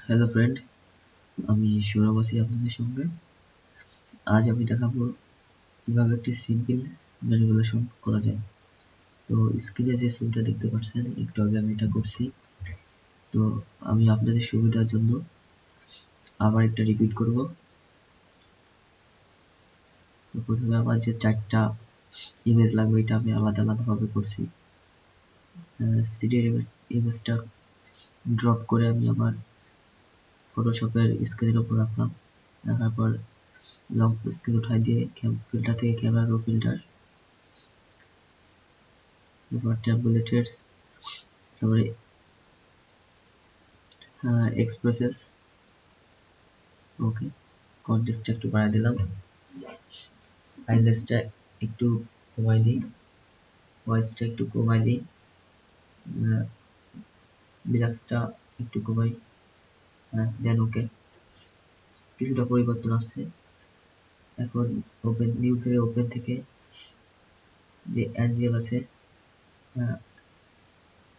Hello friend, আমি সৌরভ আছি আপনাদের সঙ্গে। আজ আমি দেখাবো কিভাবে একটি সিম্পল ম্যানিপুলেশন করা যায়। তো স্ক্রিনে যে সিনটা দেখতে পাচ্ছেন, একটু আগে আমি এটা করছি। তো আমি আপনাদের সুবিধার জন্য আবার একটা রিপিট করব। তো প্রথমে আমার যে 4টা ইমেজ লাগবে, এটা আমি আলাদা ভাবে করছি। সিডির ইমেজটা ড্রপ করে আমি আমার ফটোশপের স্ক্রিনের উপর রাখলাম। রাখার পর লং স্ক্রিন উঠাই দিয়ে ফিল্টার থেকে ক্যামেরা রো ফিল্টার, এবার ট্যাবুলেটস, তারপরে এক্সপ্রেসেস। ওকে, কন্টেস্টটা একটু বাড়াই দিলাম, হাইলাইটসটা একটু কমাই দিই, ভয়েসটা একটু কমাই দিই, বিলাক্সটা একটু কমাই। দেন ওকে, কিছুটা পরিবর্তন আসছে। এখন ওপেন নিউ থেকে ওপেন থেকে যে অ্যাঞ্জেল আছে,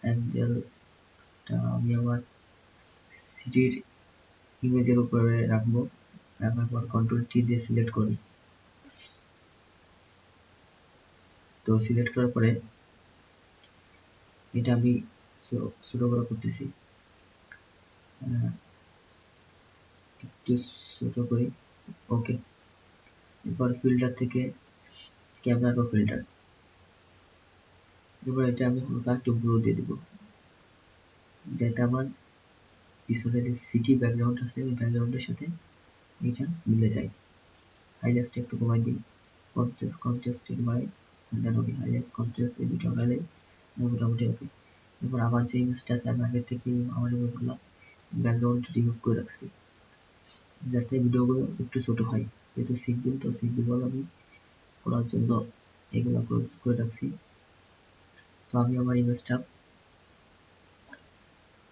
অ্যাঞ্জেলটা আমি আমার সিটির ইমেজের উপরে রাখবো। রাখার পর কন্ট্রোল টি দিয়ে সিলেক্ট করি। তো সিলেক্ট করার পরে এটা আমি ছোট বড় করতেছি, একটু ছোট করি। ওকে, এরপর ফিল্টার থেকে ক্যামেরা রো ফিল্টার, এবার এটা আমি হালকা একটু ব্লু দিয়ে দিব, যাতে আমার পিছনে যে সিটি ব্যাকগ্রাউন্ড আছে ওই ব্যাকগ্রাউন্ডের সাথে এটা মিলে যায়। হাইলাইটসটা একটু কমাই দিই, কন্ট্রাস্ট একটু বাড়াই, দেন ওকে, হাইলাইটস কন্ট্রাস্ট এই দুটো বাড়ালে মোটামুটি ওকে। এবার আমার যে ইমেজটা আছে আমি আগের থেকে আমার ইমেজগুলো ব্যাকগ্রাউন্ড রিমুভ করে রাখছি, যাতে ভিডিওগুলো একটু ছোট হয়। যেহেতু সিম্পল, তো সিম্পল আমি করার জন্য এগুলো করে রাখছি। তো আমি আমার ইমেজটা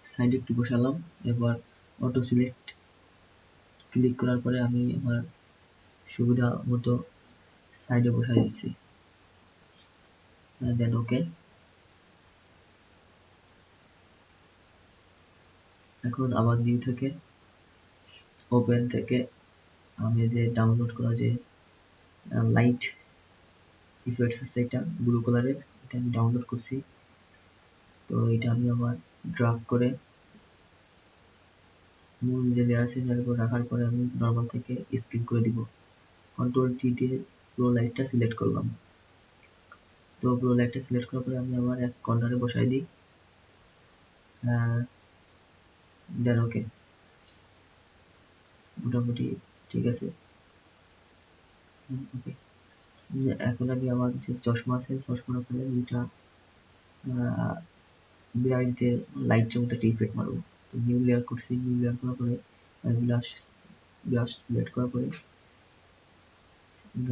সাইডে একটু বসালাম। এবার অটো সিলেক্ট ক্লিক করার পরে আমি আমার সুবিধা মতো সাইডে বসাই দিচ্ছি, দেন ওকে। এখন আবার নিউ থেকে ওপেন থেকে আমি যে ডাউনলোড করা যে লাইট ইফেক্টস আছে, এটা ব্লু কালারের, এটা আমি ডাউনলোড করছি। তো এটা আমি আমার ড্রাগ করে মূল যে লেয়ার আছে লেয়ার উপর রাখার পরে আমি নর্মাল থেকে স্ক্রিন করে দিব। কন্ট্রোল টি দিয়ে পুরো লাইটটা সিলেক্ট করলাম। তো পুরো লাইটটা সিলেক্ট করার পরে আমি আমার এক কর্নারে বসাই দিই, দেন ওকে, মোটামুটি ঠিক আছে। ওকে, এখন আমি আমার যে চশমা আছে চশমার উপরে দুইটা বিআইতে লাইটের মতো একটা ইফেক্ট মারবো। তো নিউ লেয়ার করছি, নিউ লেয়ার করার পরে ব্লাশ ব্লাশ সিলেক্ট করার পরে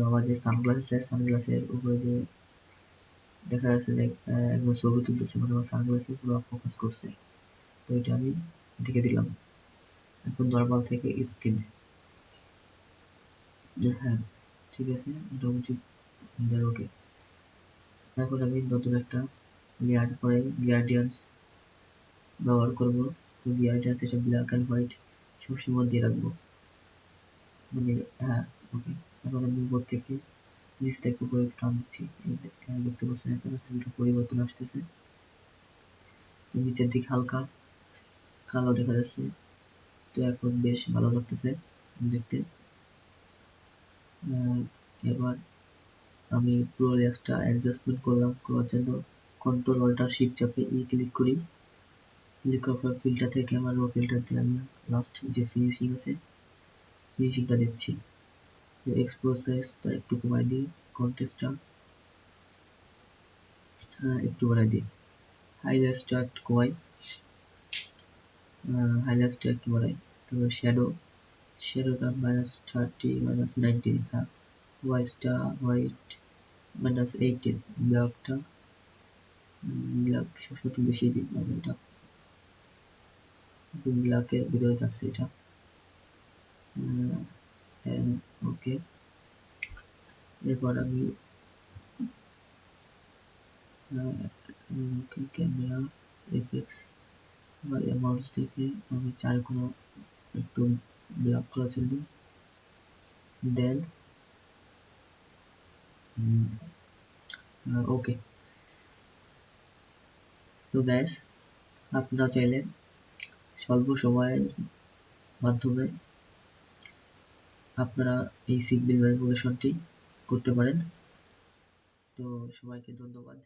আমার যে সানগ্লাস আছে সানগ্লাসের উপরে যে দেখা যাচ্ছে যে একবার ছবি তুলতেছে, মানে আমার সানগ্লাসে পুরো ফোকাস করছে। তো এটা আমি ঢেকে দিলাম। এখন নর্মাল থেকে স্ক্রিন, হ্যাঁ ঠিক আছে, মোটামুটি ওকে। এখন আমি নতুন একটা লেয়ার করে গ্রেডিয়েন্টস ব্যবহার করব। তো গ্রেডিয়েন্টস এটা ব্ল্যাক অ্যান্ড হোয়াইট সবসময় দিয়ে রাখবো, মানে হ্যাঁ ওকে। এখন আমি উপর থেকে নিচ থেকে উপরে টান দিচ্ছি, দেখতে পাচ্ছেন এখানে কিছুটা পরিবর্তন আসতেছে। নিচের দিকে হালকা কালো দেখা যাচ্ছে, তো এখন বেশ ভালো লাগতেছে দেখতে। এবার আমি পুরো লেয়ারটা অ্যাডজাস্টমেন্ট করলাম, করার জন্য কন্ট্রোল অল্টার শিফট চাপে ক্লিক করি। ক্লিক করার পর ফিল্টার থেকে আমার রো ফিল্টার দিয়ে আমি লাস্ট যে ফিনিশিং আছে ফিনিশিংটা দিচ্ছি। তো এক্সপ্রেসটা একটু কমাই দিই, কন্ট্রাস্টটা একটু বাড়াই দিই, হাইলাইটসটা একটু কমাই, হাইলাইটসটা একটু বাড়াই। তারপর শ্যাডোটা -30 -19, হ্যাঁ হোয়াইট -18, ব্ল্যাক সবসময় একটু বেশি দিই, মানে এটা ব্ল্যাকের ভিতরে যাচ্ছে এটা। ওকে, এরপর আমি ক্যামেরা এফেক্টস অ্যামাউন্টস থেকে আমি 4 কোনো একটু ব্লক করা চলবে। দেন ওকে। তো গ্যাস, আপনারা চাইলে স্বল্প সময়ের মাধ্যমে আপনারা এই সিগবিল ম্যানিপুলেশনটি করতে পারেন। তো সবাইকে ধন্যবাদ।